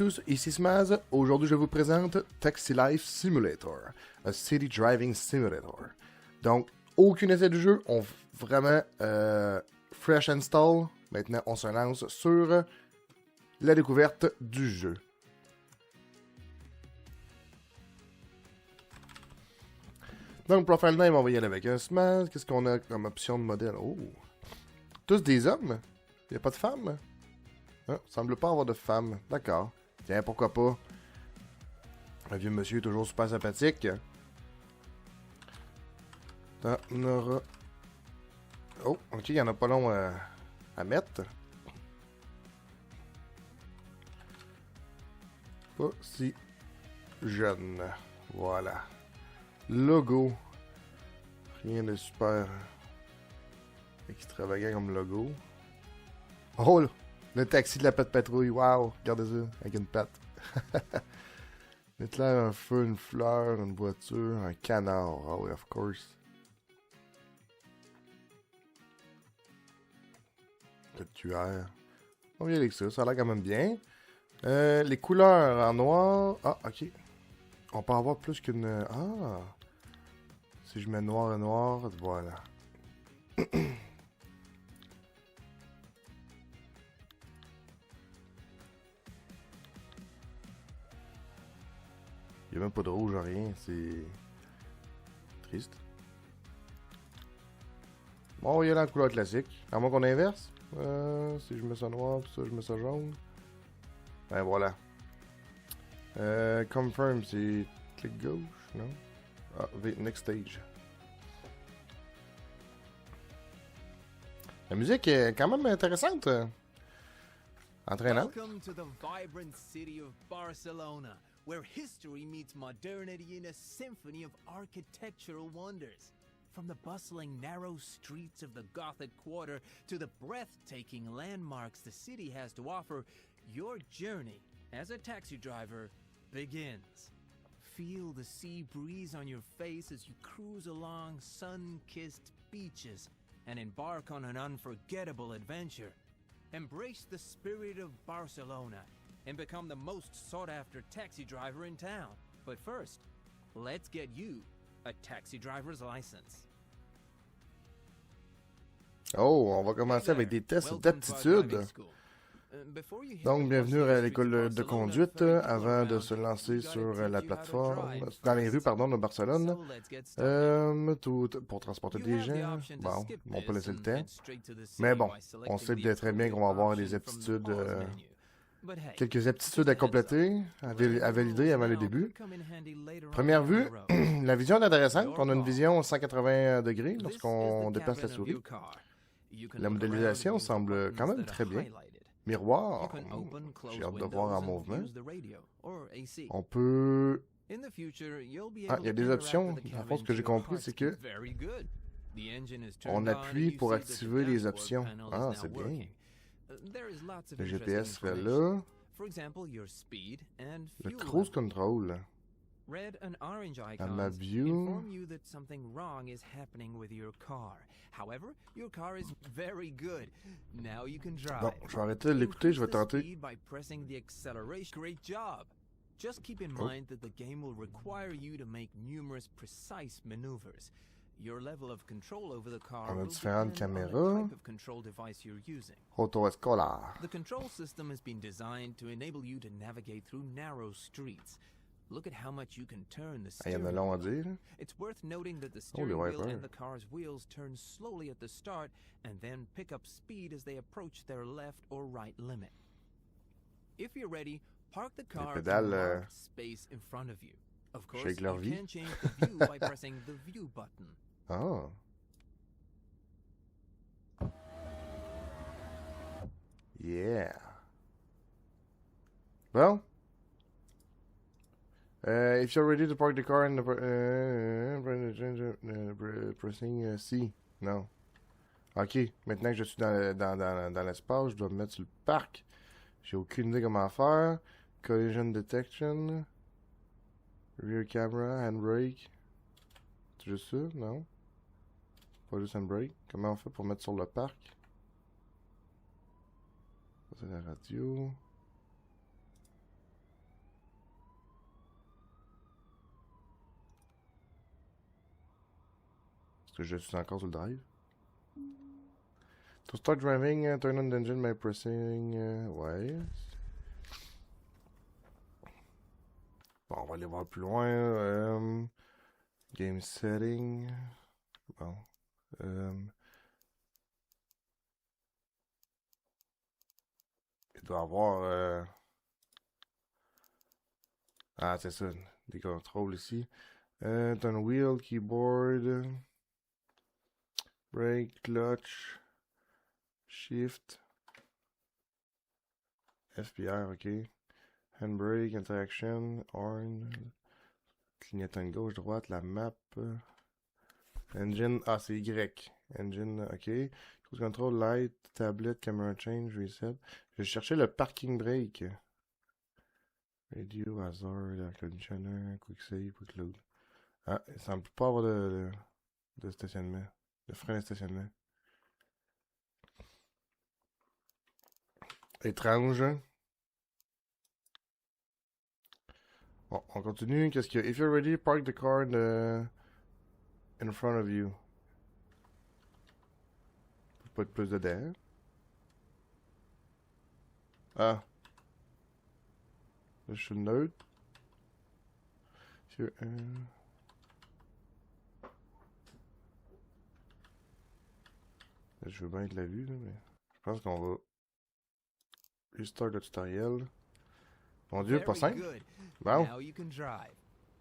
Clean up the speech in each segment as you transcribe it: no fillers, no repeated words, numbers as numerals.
tous, ici Smaz. Aujourd'hui, je vous présente Taxi Life Simulator, a City Driving Simulator. Donc, aucun essai du jeu, on vraiment fresh install. Maintenant, on se lance sur la découverte du jeu. Donc, Profile Name, on va y aller avec un Smaz. Qu'est-ce qu'on a comme option de modèle? Oh! Tous des hommes? Il n'y a pas de femmes? Ah, semble pas avoir de femmes. D'accord. Tiens, pourquoi pas? Un vieux monsieur est toujours super sympathique. On aura... Oh, ok, il y en a pas long à mettre. Pas si jeune. Voilà. Logo. Rien de super extravagant comme logo. Oh, le taxi de la patte patrouille. Wow, regardez ça, avec une patte. Mettre là un feu, une fleur, une voiture, un canard. Oh oui, of course. Le QR. On va y aller avec ça, ça a l'air quand même bien. Les couleurs en noir. Ah, ok. On peut avoir plus qu'une... Ah! Si je mets noir et noir, voilà. Il n'y a même pas de rouge, rien, c'est triste. Bon, on va y aller en couleur classique. À moins qu'on inverse. Si je mets ça noir, puis ça, je mets ça jaune. Ben voilà. Confirm, c'est clic gauche, non? Ah, next stage. La musique est quand même intéressante. Entraînante. Welcome to the vibrant city of Barcelona, where history meets modernity in a symphony of architectural wonders. From the bustling, narrow streets of the Gothic Quarter to the breathtaking landmarks the city has to offer, your journey as a taxi driver begins. Feel the sea breeze on your face as you cruise along sun-kissed beaches and embark on an unforgettable adventure. Embrace the spirit of Barcelona and become the most sought-after taxi driver in town. But first, let's get you a taxi driver's license. Oh, on va commencer avec des tests d'aptitude. Donc, bienvenue à l'école de conduite. Avant de se lancer sur la plateforme, dans les rues, pardon, de Barcelone, tout pour transporter des gens. Bon, on peut laisser le temps. Mais bon, on sait bien très bien qu'on va avoir des aptitudes, quelques aptitudes à compléter, à valider avant le début. Première vue, la vision est intéressante. On a une vision 180 degrés lorsqu'on déplace la souris. La modélisation semble quand même très bien. Miroir, j'ai hâte de voir en mouvement. On peut... Ah, il y a des options. En fait, ce que j'ai compris, c'est que on appuie pour activer les options. Ah, c'est bien. Le GPS serait là. Le cruise control. Red and orange And my icons view. inform you that something wrong is happening with your car. However, your car is very good. Now you can drive. Bon, je vais arrêter de l'écouter, je vais Increase the tenter. speed by pressing the acceleration. Great job. Just keep in mind that the game will require you to make numerous precise maneuvers. Your level of control over the car On a will différentes depend on the caméras. type of control device you're using. Auto-escolaire. The control system has been designed to enable you to navigate through narrow streets. Look at how much you can turn the Ah, il y en steering a long à wheel. dire. It's worth noting that the Oh, steering les wheel wipers. and the car's wheels turn slowly at the start and then pick up speed as they approach their left or right limit. If you're ready, park the car in the pédales, marked space in front of you. Of course, shake leur you vie. can change the view by pressing the view button. Ah. Yeah. Well. If you're ready to park the car in the... pressing C. Non. Ok. Maintenant que je suis dans l'espace, je dois me mettre sur le parc. J'ai aucune idée comment faire. Collision detection. Rear camera, handbrake. C'est juste ça? Non? Pas juste handbrake. Comment on fait pour mettre sur le parc? Ça, c'est la radio. Est-ce que je suis encore sur le drive? To start driving, turn on the engine by pressing... ouais. Bon, on va aller voir plus loin. Game setting. Bon. Il doit avoir... Ah, c'est ça. Des contrôles ici. Turn wheel, keyboard. Brake, clutch. Shift. FPR, ok. Handbrake, interaction, horn. Clignotant gauche, droite, la map. Engine, ah c'est Y. Engine, ok. Cruise control, light, tablet, camera change, reset. Je vais chercher le parking brake. Radio, hazard, air conditioner, quick save, quick load. Ah, il semble pas avoir de stationnement. De frein de stationnement. Étrange. Bon, on continue. Qu'est-ce qu'il y a? If you're ready, park the car in front of you. Pas de plus dedans. Ah. Là, je suis neutre. Je veux bien être la vue, là, mais je pense qu'on va restart le tutoriel. Mon Dieu, pas simple. Wow. Now you can drive.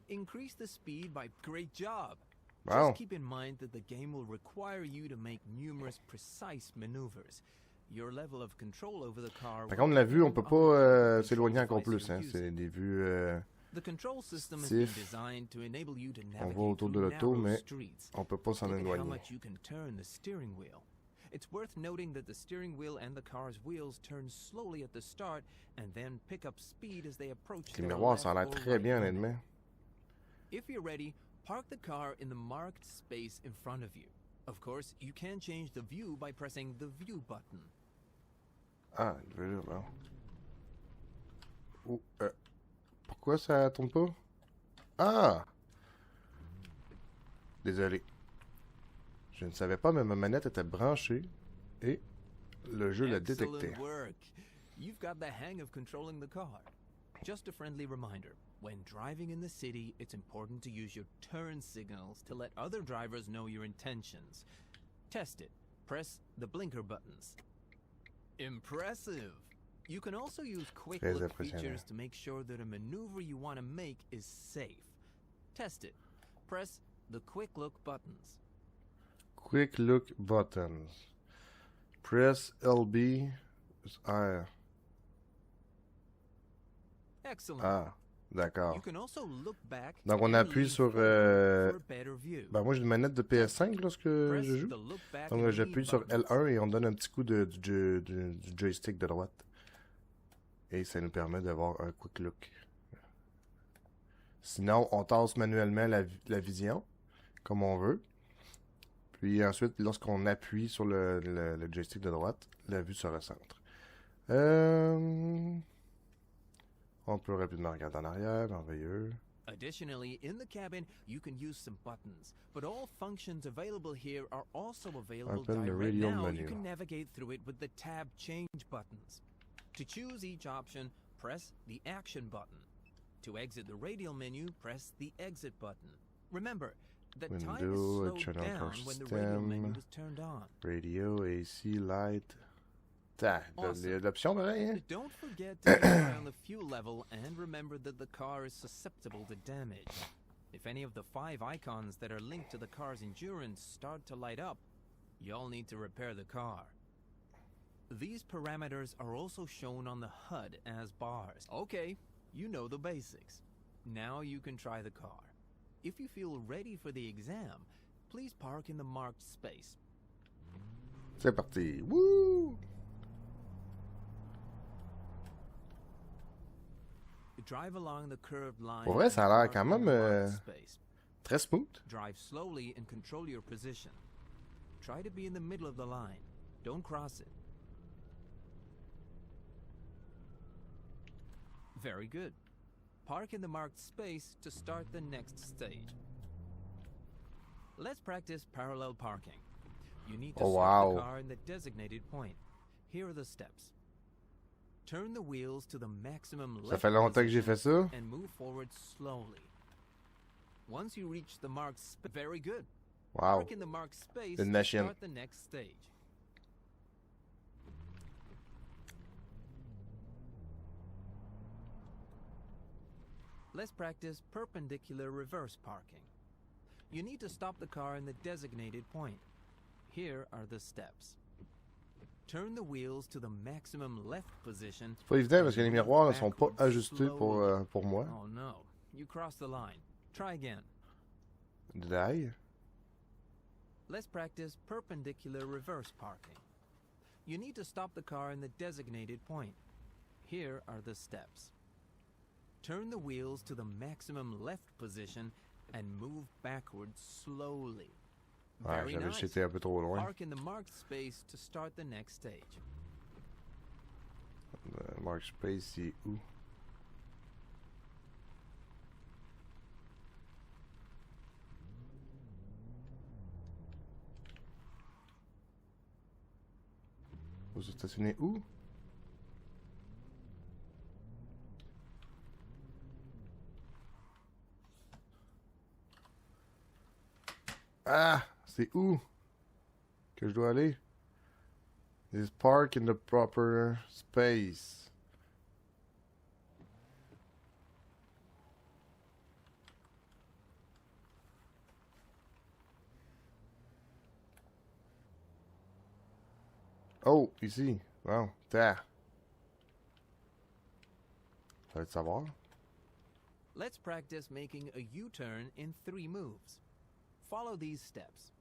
Increase the speed by great job. Wow. Just keep in mind that the game will require you to make numerous precise maneuvers. Your level of control over the car. Par contre, la vue, on peut pas s'éloigner encore plus. Hein. C'est des vues. The control system has been designed to enable you to on va autour de l'auto, mais on peut pas s'en éloigner. It's worth noting that the steering wheel and the car's wheels turn slowly at the start and then pick up speed as they approach. Les miroirs, ça a l'air très bien, honnêtement. If you're ready, park the car in the marked space in front of you. Of course, you can change the view by pressing the view button. Ah, je veux dire, bon. Oh, pourquoi ça tourne pas? Ah! Désolé. Je ne savais pas, mais ma manette était branchée et le jeu l'a détecté. You've got the hang of controlling the car. Just a friendly reminder, when driving in the city, it's important to use your turn signals to let other drivers know your intentions. Test it. Press the blinker buttons. Impressive! You can also use quick look features to make sure that a maneuver you want to make is safe. Test it. Press the quick look buttons. Quick look buttons. Press LB R. Excellent. Ah, d'accord. You can also look back. Donc on appuie sur... Ben moi j'ai une manette de PS5 lorsque je joue. Donc j'appuie sur L1 et on donne un petit coup du joystick de droite. Et ça nous permet d'avoir un quick look. Sinon, on tasse manuellement la vision, comme on veut. Puis ensuite, lorsqu'on appuie sur le joystick de droite, la vue se recentre. On peut rapidement regarder en arrière, merveilleux. Additionally, in the cabin, you can use some buttons, but all functions available here are also available direct now. You can navigate through it with the tab change buttons. To choose each option, press the action button. To exit the radial menu, press the exit button. Remember, the time is slowed down when the radial menu is turned on. Radio, AC, light. Il y a de l'option pareil, hein? Don't forget to keep an eye on the fuel level and remember that the car is susceptible to damage. If any of the 5 icons that are linked to the car's endurance start to light up, you'll need to repair the car. These parameters are also shown on the HUD as bars. Okay, you know the basics. Now you can try the car. If you feel ready for the exam, please park in the marked space. C'est parti. Woo! Drive along the curved line. Pour vrai, ça a l'air quand même très smooth. Drive slowly and control your position. Try to be in the middle of the line. Don't cross it. Very good. Park in the marked space to start the next stage. Let's practice parallel parking. You need to Oh, stop wow. the car in the designated point. Here are the steps. Turn the wheels to the maximum Ça left fait longtemps que j'ai fait ça. and move forward slowly. Once you reach the marked space, very good. Wow. Park in the marked space Une and machine. start the next stage. Let's practice perpendicular reverse parking. You need to stop the car in the designated point. Here are the steps. Turn the wheels to the maximum left position. C'est pas évident parce que les and miroirs ne move sont pas backwards ajustés slowly. pour moi. Oh no, you crossed the line. Try again. Did I? Let's practice perpendicular reverse parking. You need to stop the car in the designated point. Here are the steps. Turn the wheels to the maximum left position and move backwards slowly. Ouais, Very j'avais nice. j'étais un peu trop loin. Park in the marked space to start the next stage. Mark Space, c'est où? Vous êtes stationné où? Ah! C'est où que je dois aller? Is park in the proper space. Oh, ici. Wow, there. Ça va être savoir. Let's practice making a U-turn in 3 moves. Follow these steps.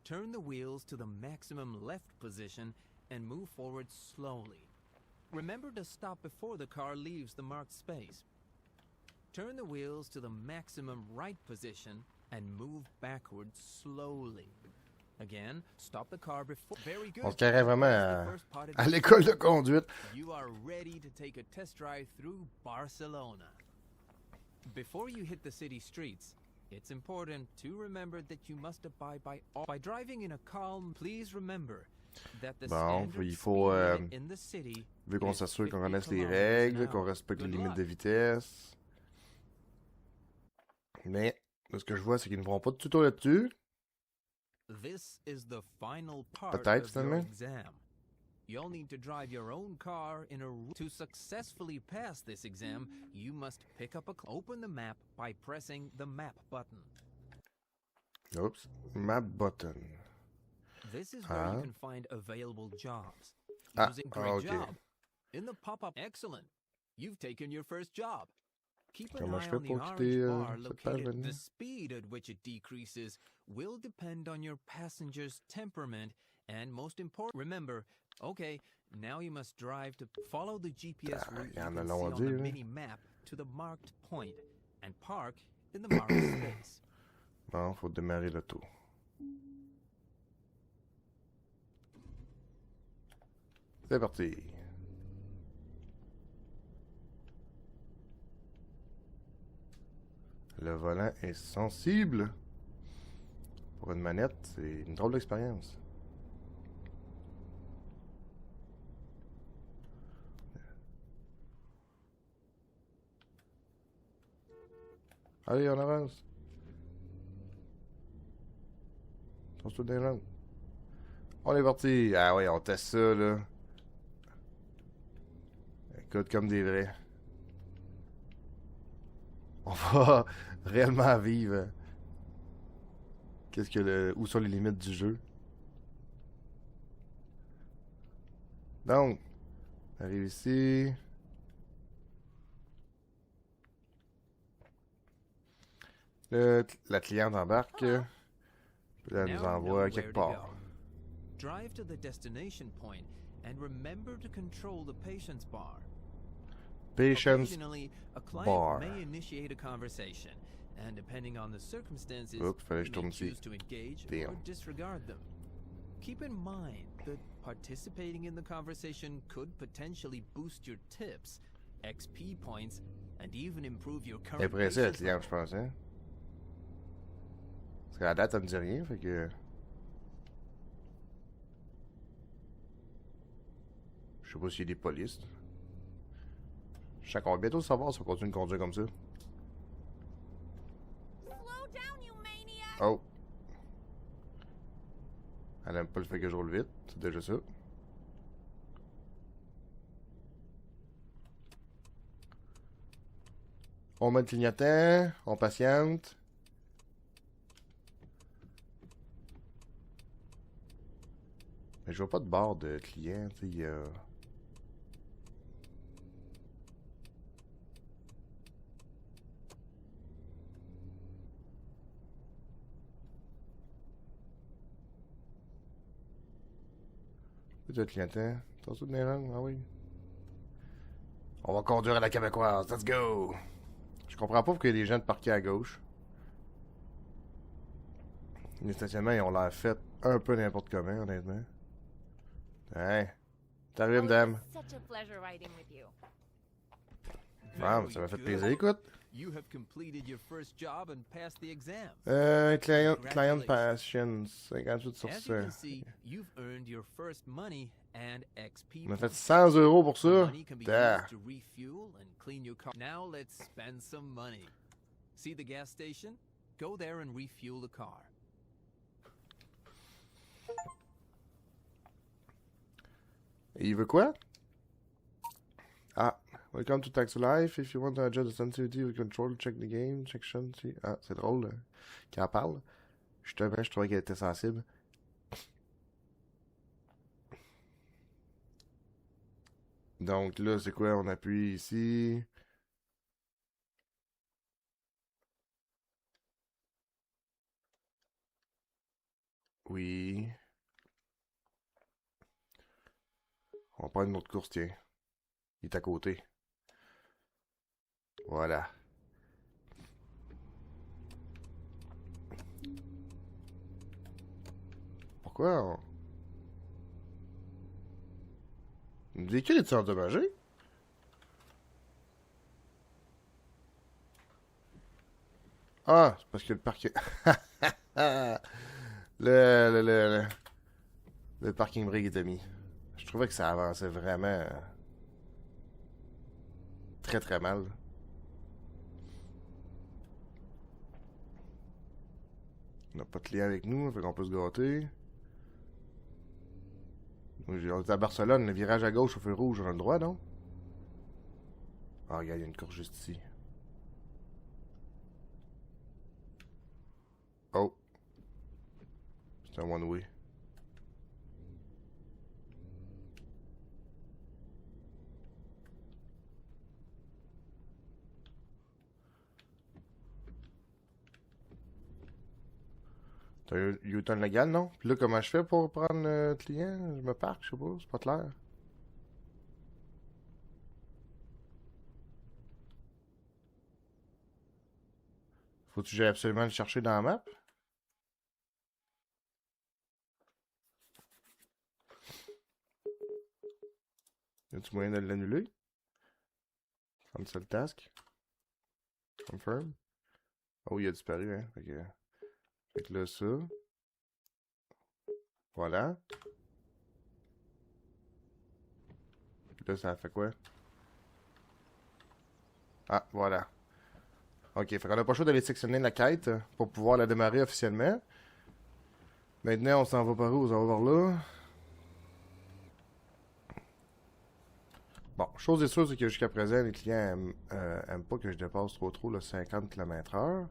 Turn the wheels to the maximum left position and move forward slowly. Remember to stop before the car leaves the marked space. Turn the wheels to the maximum right position and move backwards slowly. Again, stop the car before. Very good. On se carrait vraiment That's the first part of à your l'école de conduite. You are ready to take a test drive through Barcelona. Before you hit the city streets, it's important to remember that you must abide by all. By driving in a calm, please remember that the Bon, standard il faut, speed limit in the city Vu qu'on is s'assure qu'on 50 connaisse les kilometers an règles, qu'on hour. respecte les Good limites luck. de vitesse. Mais, de ce que je vois, c'est qu'ils ne feront pas de tuto là-dessus. This is the final part Peut-être, of your finalement. exam. You'll need to drive your own car in a to successfully pass this exam. You must pick up open the map by pressing the map button. Oops. Map button. This is where you can find available jobs. Ah, Using great okay. job. In the pop-up, excellent. You've taken your first job. Keep an Comment je eye fais on the pour orange quitter bar cette page located. maintenant? The speed at which it decreases will depend on your passenger's temperament and most important, remember, okay, now you must drive to follow the GPS route you y en can a see long à on the dire, hein. mini-map to the marked point and park in the marked space. Bon, faut démarrer l'auto. C'est parti. Le volant est sensible. Pour une manette, c'est une drôle d'expérience. Allez, on avance. On se des jambes. On est parti. Ah ouais, on teste ça, là. Écoute, comme des vrais. On va réellement vivre. Où sont les limites du jeu. Donc, on arrive ici. La cliente embarque. Puis là, elle nous Now you know envoie quelque where to part. go. Drive to the destination point and remember to control the patience bar. Patience. Occasionally, a client bar. may initiate a conversation, and depending on the circumstances, Oups, fallait que je you tourne may ici. choose to engage Damn. or disregard them. Keep in mind that participating in the conversation could potentially boost your tips, XP points, and even improve your Elle est current pressée, la patience cliente, level. je pense, hein? Parce qu'à la date, ça me dit rien, fait que... Je sais pas s'il y a des polices. Je sais qu'on va bientôt savoir si on continue de conduire comme ça. Oh! Elle aime pas le fait que je roule vite, c'est déjà ça. On met le clignotant, on patiente. Mais je vois pas de barre de client, tu sais, il y a... Le clignotant, t'as ça de rangs? Ah oui. On va conduire à la québécoise, let's go! Je comprends pas pourquoi il y a des gens de parquer à gauche. Les stationnements, ils ont l'air fait un peu n'importe comment, honnêtement. Hein? T'arrives, madame? Ah, ça m'a fait plaisir, écoute. Client Passion, 58 sur 100. On a fait 100 € pour ça. Now let's spend some money. See the gas station? Go there and refuel the car. Et il veut quoi? Ah, welcome to Taxi Life. If you want to adjust the sensitivity of the control, check the game section. Ah, c'est drôle qu'elle parle. Justement, je trouvais qu'elle était sensible. Donc là, c'est quoi? On appuie ici. Oui. On prend une autre course, tiens. Il est à côté. Voilà. Pourquoi on... Le véhicule est-il endommagé? Ah, c'est parce que le parking... le parking brake était mis. Je trouvais que ça avançait vraiment très très mal. On n'a pas de client avec nous, fait qu'on peut se gâter. On est à Barcelone, le virage à gauche au feu rouge, on a le droit, non? Ah, regarde, il y a une course juste ici. Oh. C'est un one-way. T'as un U-turn légal, non? Puis là, comment je fais pour prendre le client? Je me parque, je sais pas, c'est pas clair. Faut-tu que j'aille absolument le chercher dans la map? Y a-tu moyen de l'annuler? Cancel task. Confirm. Oh, il a disparu, hein. Fait que là, ça. Voilà. Là, ça fait quoi? Ah, voilà. Ok, fait qu'on a pas le choix d'aller sectionner la quête pour pouvoir la démarrer officiellement. Maintenant, on s'en va par où? On s'en va par là. Bon, chose est sûre, c'est que jusqu'à présent, les clients aiment pas que je dépasse trop le 50 km/h.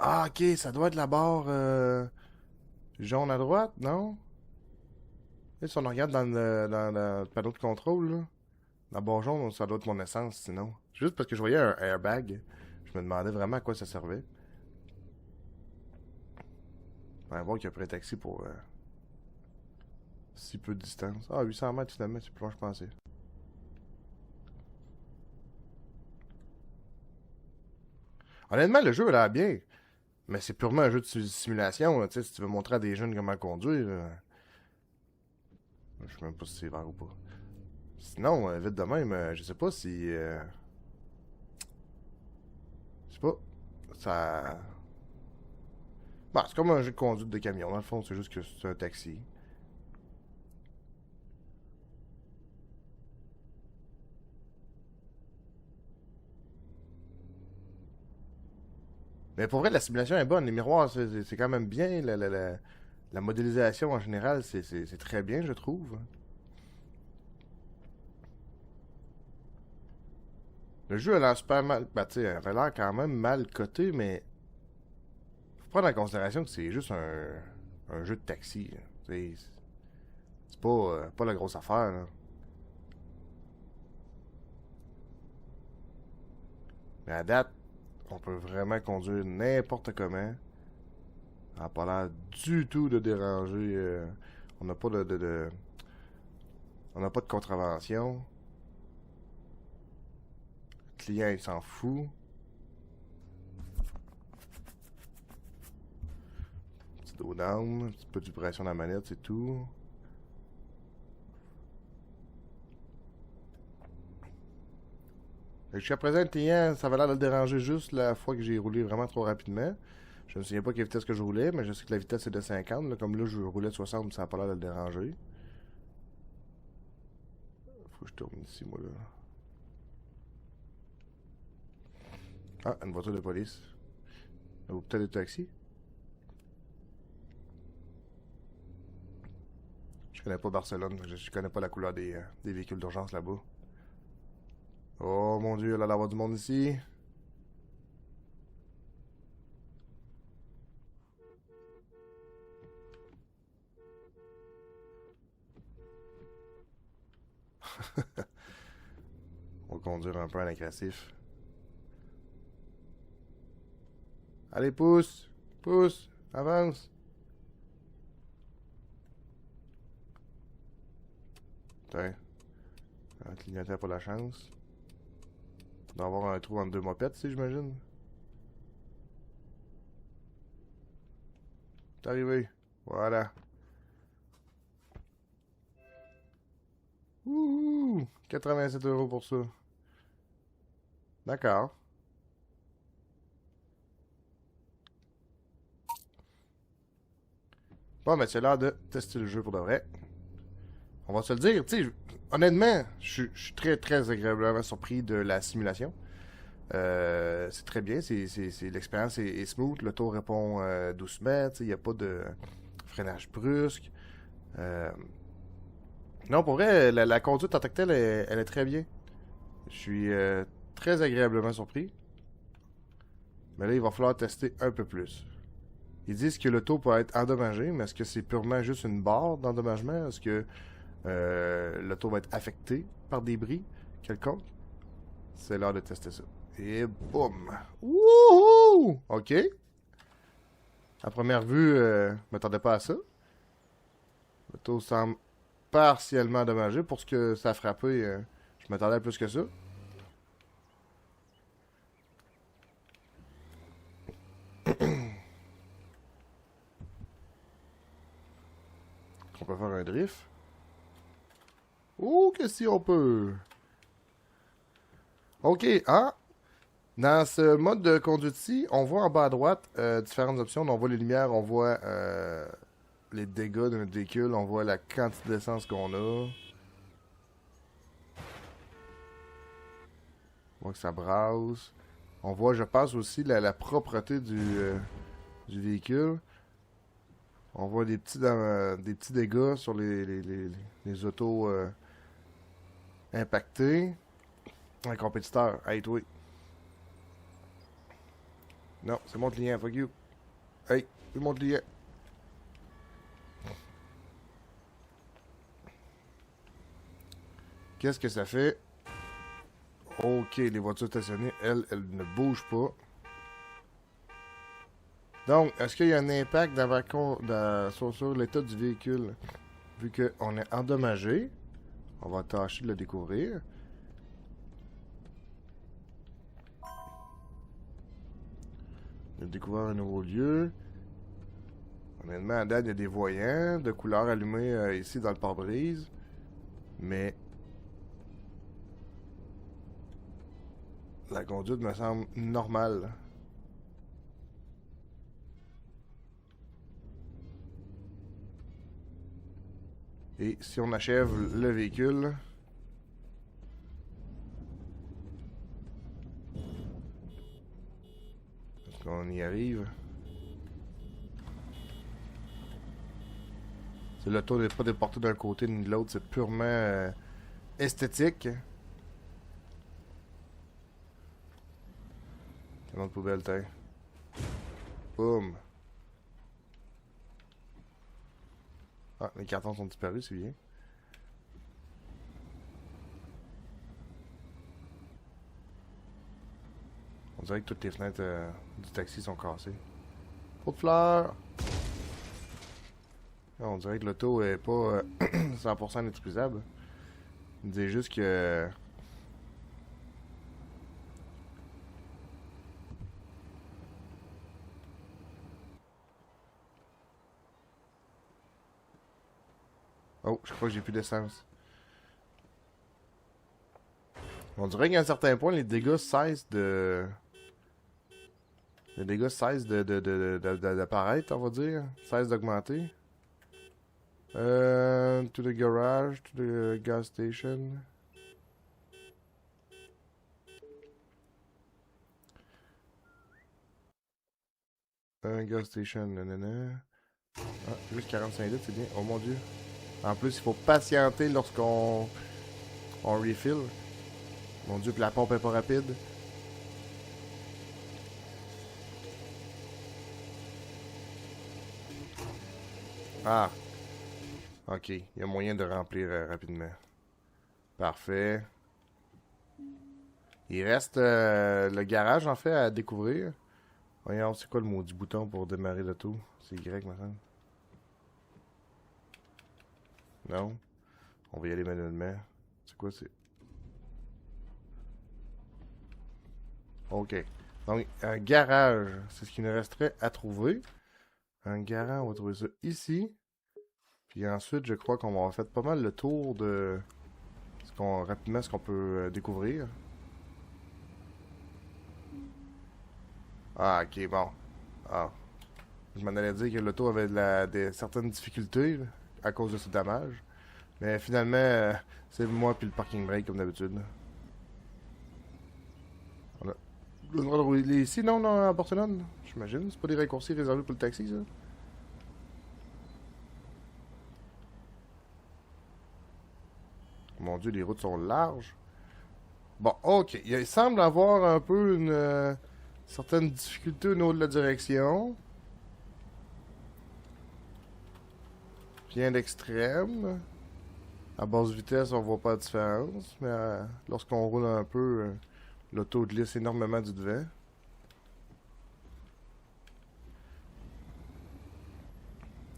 Ah, ok, ça doit être la barre jaune à droite, non? Et si on regarde dans le panneau de contrôle, là, la barre jaune, ça doit être mon essence, sinon. Juste parce que je voyais un airbag. Je me demandais vraiment à quoi ça servait. On va voir qu'il y a pris un taxi pour si peu de distance. Ah, 800 mètres finalement, c'est plus loin que je pensais. Honnêtement, le jeu a l'air bien. Mais c'est purement un jeu de simulation, là, tu sais, si tu veux montrer à des jeunes comment conduire. Je sais même pas si c'est vrai ou pas. Sinon, vite de même, je sais pas si... pas. Ça... Bah, c'est comme un jeu de conduite de camion. Dans le fond, c'est juste que c'est un taxi. Mais pour vrai, la simulation est bonne. Les miroirs, c'est quand même bien. La modélisation en général, c'est très bien, je trouve. Le jeu a l'air super mal. Bah, tu sais, il avait l'air quand même mal coté, mais faut prendre en considération que c'est juste un jeu de taxi. C'est pas la grosse affaire, là. Mais à date, on peut vraiment conduire n'importe comment. Ça n'a pas l'air du tout de déranger. On n'a pas on n'a pas de contravention. Le client, il s'en fout. Petit dos down, un petit peu de vibration dans la manette, c'est tout. Jusqu'à présent, le client, ça avait l'air de le déranger juste la fois que j'ai roulé vraiment trop rapidement. Je me souviens pas quelle vitesse que je roulais, mais je sais que la vitesse est de 50. Là, comme là, je roulais de 60, ça n'a pas l'air de le déranger. Faut que je tourne ici, moi, là. Ah, une voiture de police. Ou peut-être des taxis. Je connais pas Barcelone, je connais pas la couleur des véhicules d'urgence là-bas. Oh mon dieu, là, il va y avoir du monde ici. On va conduire un peu en agressif. Allez, pousse! Pousse! Avance! Tiens. Un clignotant pour la chance. Il doit y avoir un trou entre deux mopettes, si j'imagine. C'est arrivé. Voilà. Ouh! 87 € pour ça. D'accord. Bon, mais c'est l'heure de tester le jeu pour de vrai. On va se le dire, tu sais, honnêtement, je suis très très agréablement surpris de la simulation. C'est très bien, l'expérience est smooth, l'auto répond doucement, il n'y a pas de freinage brusque. Non, pour vrai, la conduite en tant que telle, elle est très bien. Je suis très agréablement surpris. Mais là, il va falloir tester un peu plus. Ils disent que l'auto peut être endommagée, mais est-ce que c'est purement juste une barre d'endommagement? Est-ce que l'auto va être affectée par des bris quelconques? C'est l'heure de tester ça. Et boum! Wouhou! OK. À première vue, je m'attendais pas à ça. L'auto semble partiellement endommagée. Pour ce que ça a frappé, je m'attendais à plus que ça. On peut faire un drift. Oh, que si on peut! OK, ah! Dans ce mode de conduite-ci, on voit en bas à droite différentes options. On voit les lumières, on voit les dégâts de notre véhicule, on voit la quantité d'essence qu'on a. On voit que ça brasse. On voit, je pense aussi, la propreté du véhicule. On voit des petits dégâts sur les autos impactés. Un compétiteur, hey toi. Non, c'est mon client, fuck you. Hey, c'est mon client. Qu'est-ce que ça fait? Ok, les voitures stationnées, elles ne bougent pas. Donc, est-ce qu'il y a un impact sur l'état du véhicule? Vu qu'on est endommagé, on va tâcher de le découvrir. On a découvert un nouveau lieu. Honnêtement, à date, il y a des voyants de couleur allumée ici dans le pare-brise. Mais la conduite me semble normale. Et si on achève le véhicule... Est-ce qu'on y arrive? L'auto n'est pas déporté d'un côté ni de l'autre, c'est purement esthétique. Tellement de poubelle, t'es. Boum. Ah, les cartons sont disparus, c'est bien. On dirait que toutes les fenêtres du taxi sont cassées. Trop de fleurs! On dirait que l'auto est pas 100% inutilisable. Il disait juste que... Oh, je crois que j'ai plus d'essence. On dirait qu'à un certain point, les dégâts cessent de... Les dégâts cessent d'apparaître, on va dire. Cessent d'augmenter. To the garage, to the gas station. Gas station, nanana. Ah, juste 45 litres, c'est bien. Oh mon dieu. En plus, il faut patienter lorsqu'on refill. Mon dieu, puis la pompe est pas rapide. Ah. Ok, il y a moyen de remplir rapidement. Parfait. Il reste le garage, en fait, à découvrir. Voyons, c'est quoi le mot du bouton pour démarrer l'auto? C'est Y, maintenant. Non? On va y aller manuellement. C'est quoi, c'est... Ok. Donc, un garage, c'est ce qui nous resterait à trouver. Un garage, on va trouver ça ici. Puis ensuite, je crois qu'on va avoir fait pas mal le tour de... rapidement, ce qu'on peut découvrir. Ah, ok, bon. Ah. Je m'en allais dire que l'auto avait certaines difficultés là, à cause de ce dommage. Mais finalement, c'est moi puis le parking brake comme d'habitude. On a le droit de rouler ici, non, non, à Barcelone? J'imagine. C'est pas des raccourcis réservés pour le taxi, ça? Mon dieu, les routes sont larges. Bon, ok. Il semble avoir un peu une certaine difficulté au niveau de la direction. Rien d'extrême. À basse vitesse, on voit pas de différence. Mais lorsqu'on roule un peu, l'auto glisse énormément du devant.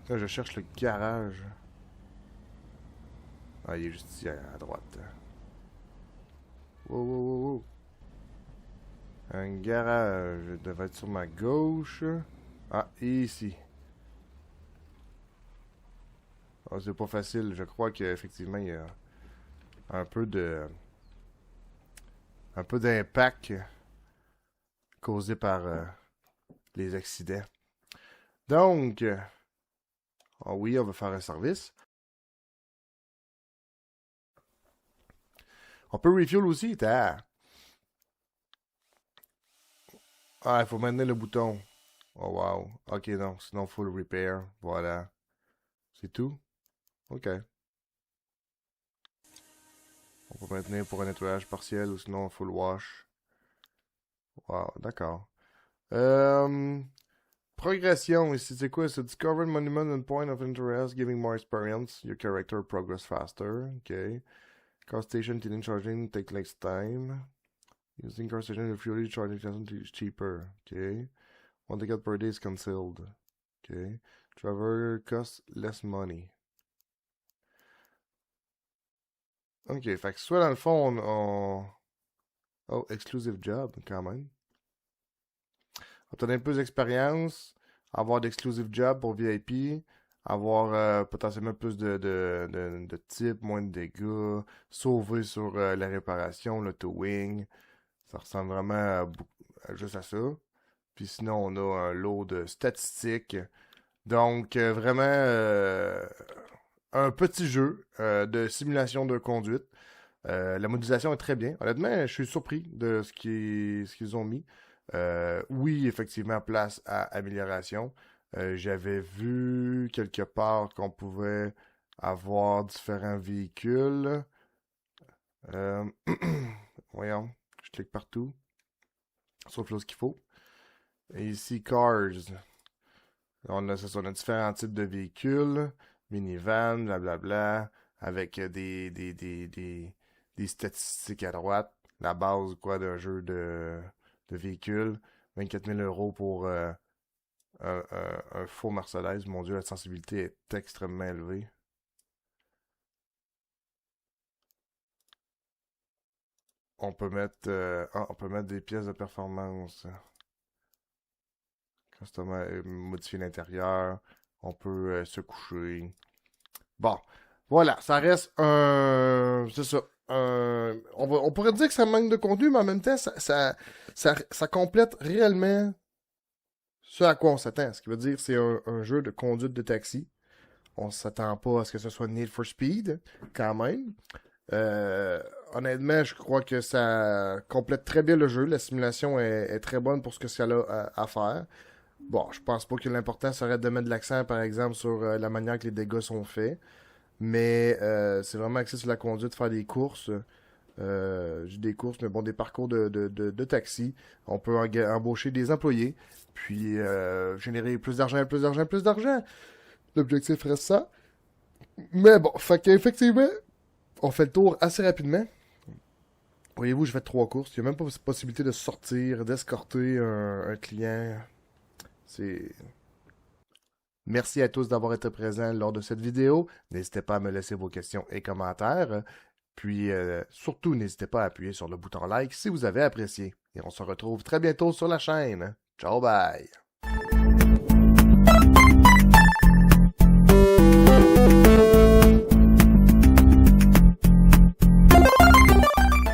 Là, je cherche le garage. Ah, il est juste ici à droite. Wow, wow, wow, wow. Un garage devait être sur ma gauche. Ah, ici. Ah, c'est pas facile. Je crois qu'effectivement, il y a un peu de... un peu d'impact causé par les accidents. Donc... ah oui, on va faire un service. On peut refuel aussi, t'as... Ah, il faut maintenir le bouton. Oh wow. Ok, non, sinon full repair. Voilà. C'est tout? Ok. On peut maintenir pour un nettoyage partiel ou sinon full wash. Wow, d'accord. Progression, ici, c'est quoi? C'est Discover Monument and Point of Interest, giving more experience. Your character progress faster. Ok. Car station tiding charging take less time. Using car station refueling charging is cheaper. Ok. One ticket per day is cancelled. Ok. Traveler costs less money. Ok, fait que soit dans le fond, oh, exclusive job, quand même. Obtenir plus d'expérience, avoir d'exclusive job pour VIP, avoir potentiellement plus de types, moins de dégâts, sauver sur la réparation, le towing. Ça ressemble vraiment juste à ça. Puis sinon, on a un lot de statistiques. Donc, vraiment un petit jeu de simulation de conduite. La modélisation est très bien. Honnêtement, je suis surpris de ce qu'ils ont mis. Oui, effectivement, place à amélioration. J'avais vu quelque part qu'on pouvait avoir différents véhicules. Euh, Voyons, je clique partout. Sauf là ce qu'il faut. Et ici, Cars. On a différents types de véhicules. Minivan, blablabla. Avec des statistiques à droite. La base quoi d'un jeu de véhicules. 24 000 € pour un faux Mercedes. Mon Dieu, la sensibilité est extrêmement élevée. On peut mettre des pièces de performance. Modifier l'intérieur. On peut se coucher. Bon, voilà, ça reste un... C'est ça. On pourrait dire que ça manque de contenu, mais en même temps, ça complète réellement ce à quoi on s'attend. Ce qui veut dire que c'est un jeu de conduite de taxi. On s'attend pas à ce que ce soit Need for Speed, quand même. Honnêtement, je crois que ça complète très bien le jeu. La simulation est très bonne pour ce que ça a à faire. Bon, je pense pas que l'important serait de mettre de l'accent, par exemple, sur la manière que les dégâts sont faits. Mais c'est vraiment axé sur la conduite, faire des courses. J'ai des courses, mais bon, des parcours de taxi. On peut embaucher des employés, puis générer plus d'argent, plus d'argent, plus d'argent. L'objectif reste ça. Mais bon, fait qu'effectivement, on fait le tour assez rapidement. Voyez-vous, je fais 3 courses. Il n'y a même pas possibilité de sortir, d'escorter un client. C'est... Merci à tous d'avoir été présents lors de cette vidéo. N'hésitez pas à me laisser vos questions et commentaires. Puis, surtout, n'hésitez pas à appuyer sur le bouton like si vous avez apprécié. Et on se retrouve très bientôt sur la chaîne. Ciao, bye!